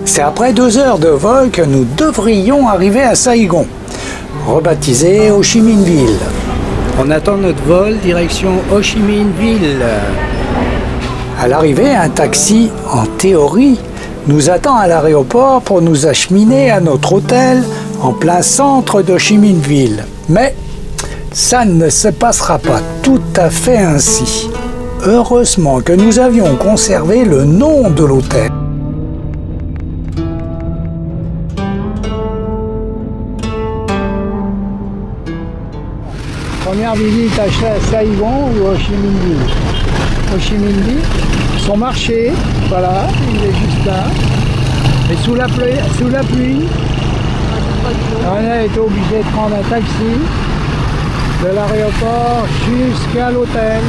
C'est après 2 heures de vol que nous devrions arriver à Saigon, rebaptisé Ho Chi Minh Ville. On attend notre vol direction Ho Chi Minh Ville. À l'arrivée, un taxi, en théorie, nous attend à l'aéroport pour nous acheminer à notre hôtel en plein centre d'Ho Chi Minh Ville. Mais ça ne se passera pas tout à fait ainsi. Heureusement que nous avions conservé le nom de l'hôtel. Première visite à Saigon ou Ho Chi Minh Ville. Ho Chi Minh Ville, son marché, voilà, il est juste là. Et sous la pluie, on a été obligé de prendre un taxi de l'aéroport jusqu'à l'hôtel.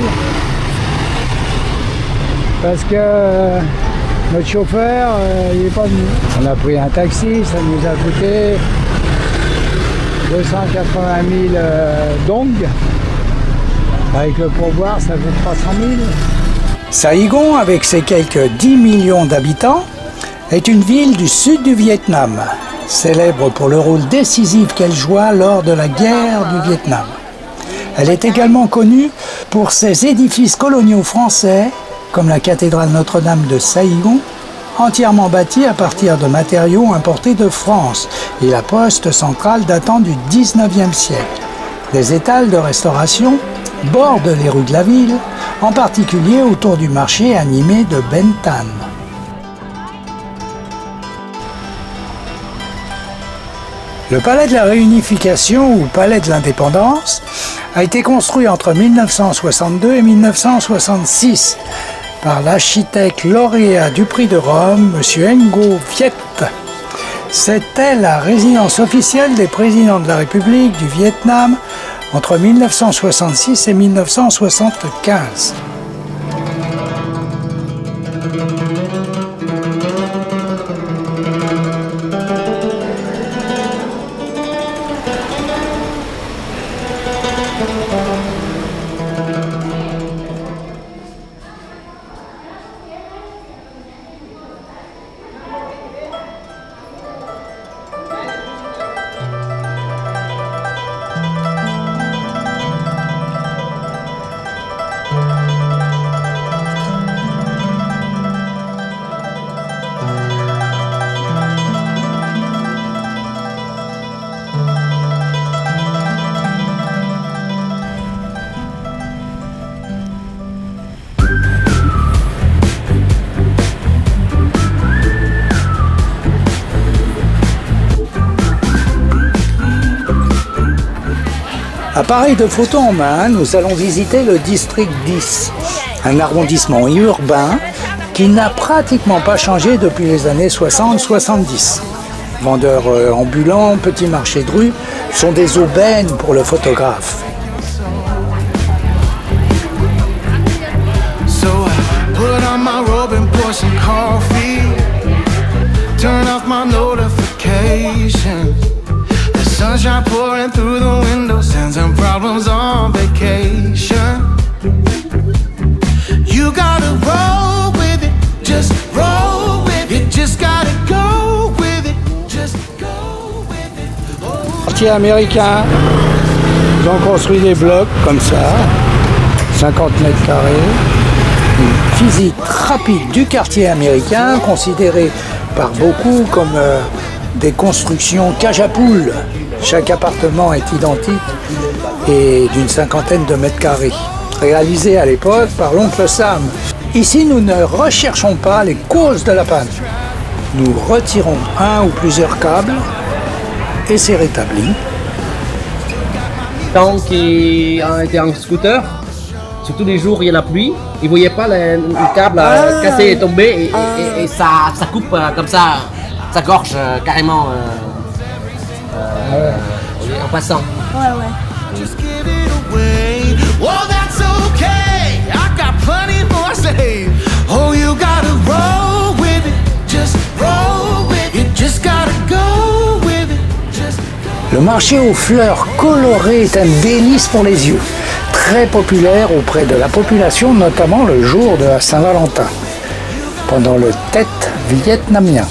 Parce que notre chauffeur, il n'est pas venu. On a pris un taxi, ça nous a coûté 280 000 dong. Avec le pourboire, ça fait 300 000. Saigon, avec ses quelques 10 millions d'habitants, est une ville du sud du Vietnam, célèbre pour le rôle décisif qu'elle joua lors de la guerre du Vietnam. Elle est également connue pour ses édifices coloniaux français, comme la cathédrale Notre-Dame de Saigon, entièrement bâtie à partir de matériaux importés de France, et la poste centrale datant du 19e siècle. Des étals de restauration bordent les rues de la ville, en particulier autour du marché animé de Ben Thanh. Le palais de la Réunification ou palais de l'Indépendance a été construit entre 1962 et 1966 par l'architecte lauréat du prix de Rome, M. Ngo Viet. C'était la résidence officielle des présidents de la République du Vietnam entre 1966 et 1975. Appareil de photo en main, nous allons visiter le district 10, un arrondissement urbain qui n'a pratiquement pas changé depuis les années 60-70. Vendeurs ambulants, petits marchés de rue sont des aubaines pour le photographe. Sunshine pouring through the window, sends some problems on vacation. You gotta roll with it, just roll with it, just gotta go with it, just go with it. Oh. Quartier américain, ils ont construit des blocs comme ça, 50 mètres carrés. Une visite rapide du quartier américain, considéré par beaucoup comme des constructions cage à poules. Chaque appartement est identique et d'une 50aine de mètres carrés, réalisé à l'époque par l'oncle Sam. Ici, nous ne recherchons pas les causes de la panne. Nous retirons un ou plusieurs câbles et c'est rétabli. Tant qu'il était en scooter, sur tous les jours il y a la pluie, il ne voyait pas le câble cassé et tombé et ça coupe comme ça, ça gorge carrément. En passant. Ouais, ouais. Le marché aux fleurs colorées est un délice pour les yeux, très populaire auprès de la population, notamment le jour de la Saint-Valentin, pendant le Tết vietnamien.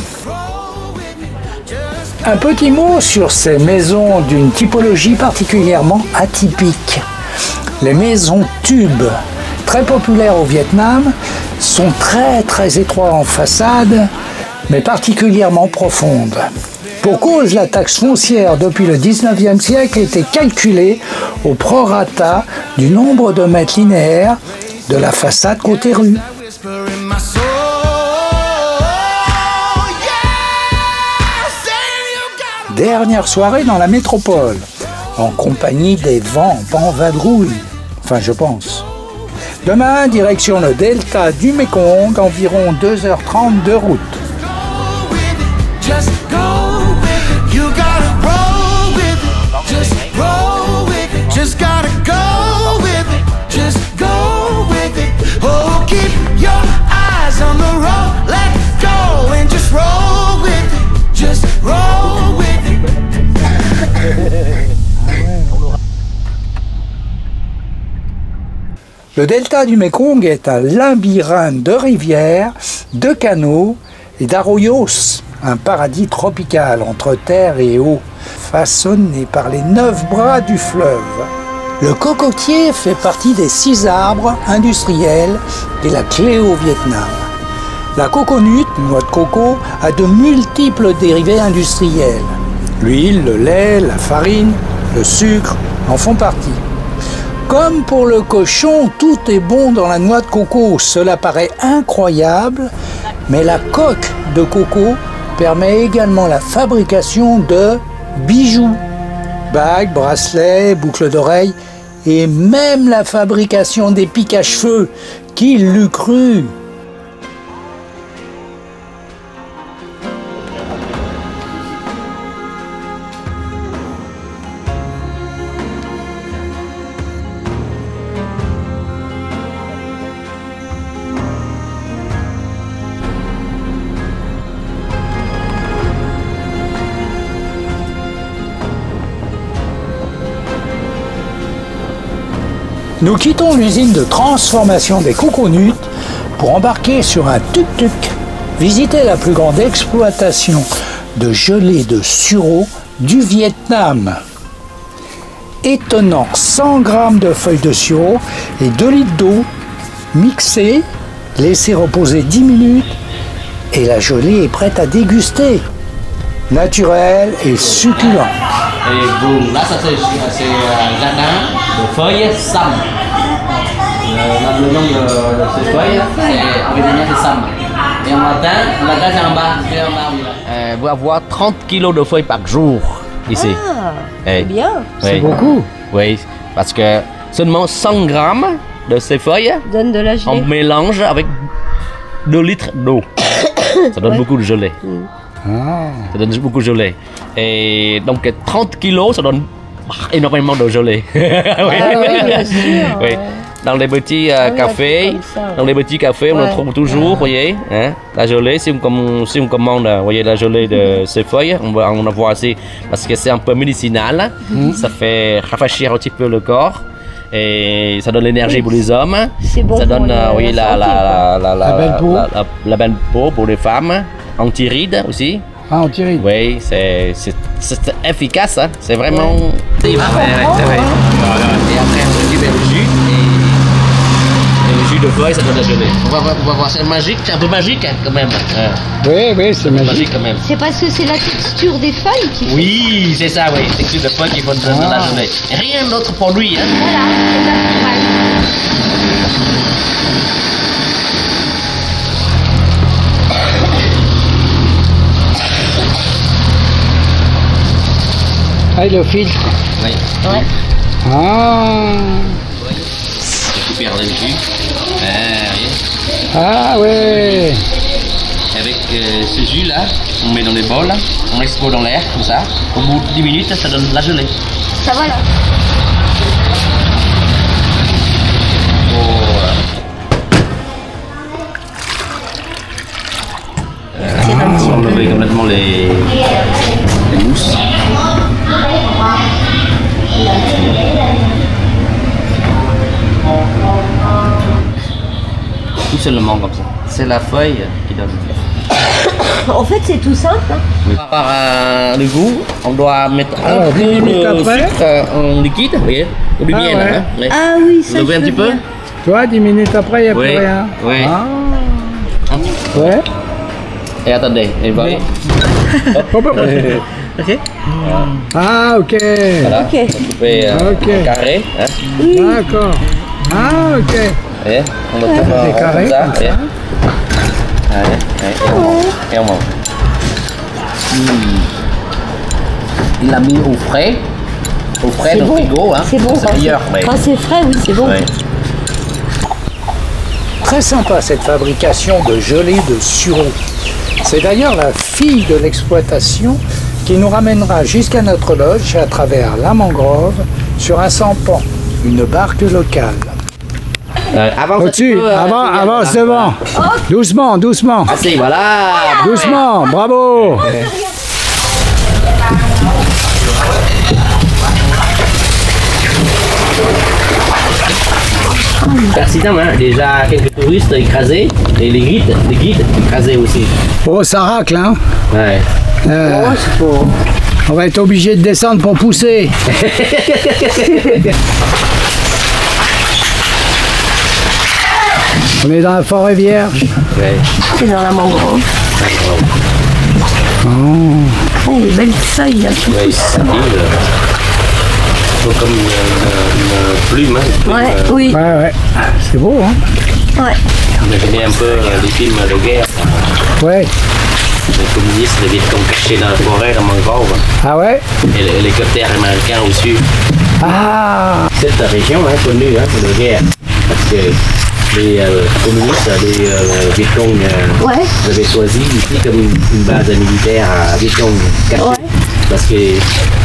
Un petit mot sur ces maisons d'une typologie particulièrement atypique. Les maisons tubes, très populaires au Vietnam, sont très étroites en façade, mais particulièrement profondes. Pour cause, la taxe foncière depuis le 19e siècle était calculée au prorata du nombre de mètres linéaires de la façade côté rue. Dernière soirée dans la métropole, en compagnie des vents en vadrouille, enfin je pense. Demain, direction le delta du Mékong, environ 2h30 de route. Just go with it. You gotta roll with it. Just roll with it. Just gotta go with it. Just go with it. Oh, keep your eyes on the road. Let go and just roll with it. Just roll with it. Le delta du Mékong est un labyrinthe de rivières, de canaux et d'arroyos. Un paradis tropical entre terre et eau, façonné par les 9 bras du fleuve. Le cocotier fait partie des 6 arbres industriels et la clé au Vietnam. La coconut, noix de coco, a de multiples dérivés industriels. L'huile, le lait, la farine, le sucre en font partie. Comme pour le cochon, tout est bon dans la noix de coco. Cela paraît incroyable, mais la coque de coco permet également la fabrication de bijoux, bagues, bracelets, boucles d'oreilles et même la fabrication des pics à cheveux. Qui l'eût cru? Nous quittons l'usine de transformation des coconuts pour embarquer sur un tuk-tuk, visiter la plus grande exploitation de gelée de sureau du Vietnam. Étonnant, 100 grammes de feuilles de sureau et 2 litres d'eau mixés, laissés reposer 10 minutes et la gelée est prête à déguster. Naturelle et succulente. Et boum, là ça c'est jardin de feuilles sam. Le nom de ces feuilles c'est originaire de sam. Et en latin c'est en bas, c'est en bas. Vous avoir 30 kg de feuilles par jour ici. Ah, c'est bien. C'est beaucoup. Oui, parce que seulement 100 grammes de ces feuilles, Donne de la gelée. on mélange avec 2 litres d'eau. Ça donne beaucoup de gelée. Ça donne beaucoup de gelée. Et donc 30 kilos, ça donne énormément de gelée. Oui. Ah oui, bien sûr. Oui. Dans les petits cafés, on le trouve toujours, vous voyez, hein, la gelée. Si on commande, vous voyez, la gelée de ces feuilles, on va voir ici parce que c'est un peu médicinal. Ça fait rafraîchir un petit peu le corps. Et ça donne l'énergie pour les hommes. C'est bon. Ça donne oui, La la belle peau pour les femmes. Anti-rides aussi. Ah, on tire. Oui, c'est efficace. Hein. C'est vraiment. C'est vrai. Et après, on met le jus. Et le jus de feuille, ça donne la gelée. On va voir, c'est magique. C'est un peu magique hein, quand même. Oui, c'est magique. Quand même. C'est parce que c'est la texture des feuilles qui fait. Oui, c'est ça, oui. Texture de feuille qui faut donner la gelée. Rien d'autre produit. Hein. Voilà, c'est naturel. Ah, le filtre. Oui. Ouais. Ah, Récupère le jus. Voyez. ah ouais. Avec ce jus là, on met dans les bols, on expose dans l'air comme ça. Au bout de 10 minutes, ça donne la gelée. Ça va là. On va enlever complètement les mousses. Tout seulement comme ça. C'est la feuille qui donne. En fait, c'est tout simple. Hein. Par le goût, on doit mettre un peu 10 minutes de après. sucre en liquide, vous voyez, ou du Ah miel. ouais. Hein, ouais. Ah oui, ça. Levez un je petit veux peu. bien. Toi, 10 minutes après, il n'y a Oui, plus rien. oui. Ah. Ouais. Et attendez, et voilà. Ok. Ah, ok. Voilà, Ok. on coupe Ok. en carré. Hein. D'accord. Ah, ok. Et on le coupe Des carrés comme ça. comme ça. Et on mange. Il l'a mis au frais C'est dans le bon. frigo. Hein. C'est bon. C'est meilleur. Ouais. Quand c'est frais, oui, c'est bon. Ouais. Très sympa cette fabrication de gelée de sureau. C'est d'ailleurs la fille de l'exploitation qui nous ramènera jusqu'à notre loge à travers la mangrove sur un sampan, une barque locale. Avance un Au-dessus, petit peu, avance devant. Doucement, doucement. Assez, voilà. Doucement, bravo. Accident, hein. Déjà quelques touristes écrasés et les guides écrasés aussi. Oh, ça racle, hein. Ouais. On va être obligé de descendre pour pousser. On est dans la forêt vierge. Ouais. C'est dans la mangrove. Oh, les belles feuilles, là, tout Ouais, pousse. ça tire, ils sont comme une plume. Hein, Ouais, oui. Ouais, ouais. C'est beau, hein. Ouais. Imaginez un peu les films de guerre. Ouais. Les communistes, les Vietcong cachés dans la forêt, dans mangrove. Ah ouais. Et l'hélicoptère américain au-dessus. Ah. Cette région hein, connue hein, pour la guerre. Parce que les communistes, les Vietcong, Ouais. avaient choisi ici comme une base militaire à Vietcong cachée. Ouais. Parce que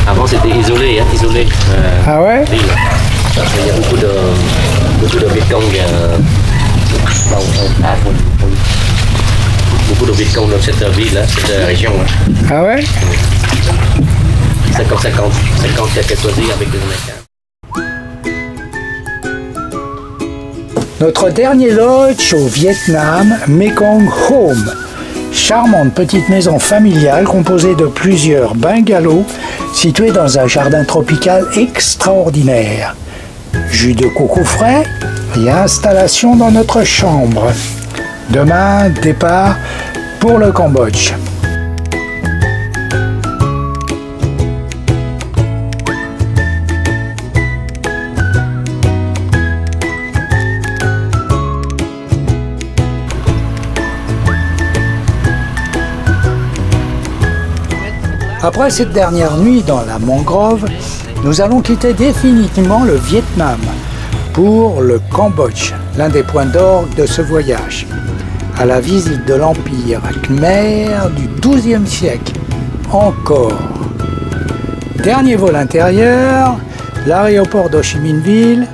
avant c'était isolé, hein, isolé. Ah ouais. L'île. Parce qu'il y a beaucoup de Vietcong. Beaucoup de Vietcong dans cette ville, hein, cette région. Hein. Ah ouais. 50 qui a été choisi avec les Américains. Notre dernier lodge au Vietnam, Mekong Home. Charmante petite maison familiale composée de plusieurs bungalows situés dans un jardin tropical extraordinaire. Jus de coco frais et installation dans notre chambre. Demain, départ pour le Cambodge. Après cette dernière nuit dans la mangrove, nous allons quitter définitivement le Vietnam pour le Cambodge, l'un des points d'orgue de ce voyage, à la visite de l'Empire Khmer du XIIe siècle. Encore. Dernier vol intérieur, l'aéroport d'Ho Chi Minh Ville,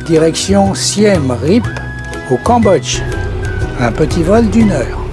direction Siem Reap au Cambodge. Un petit vol d'1 heure.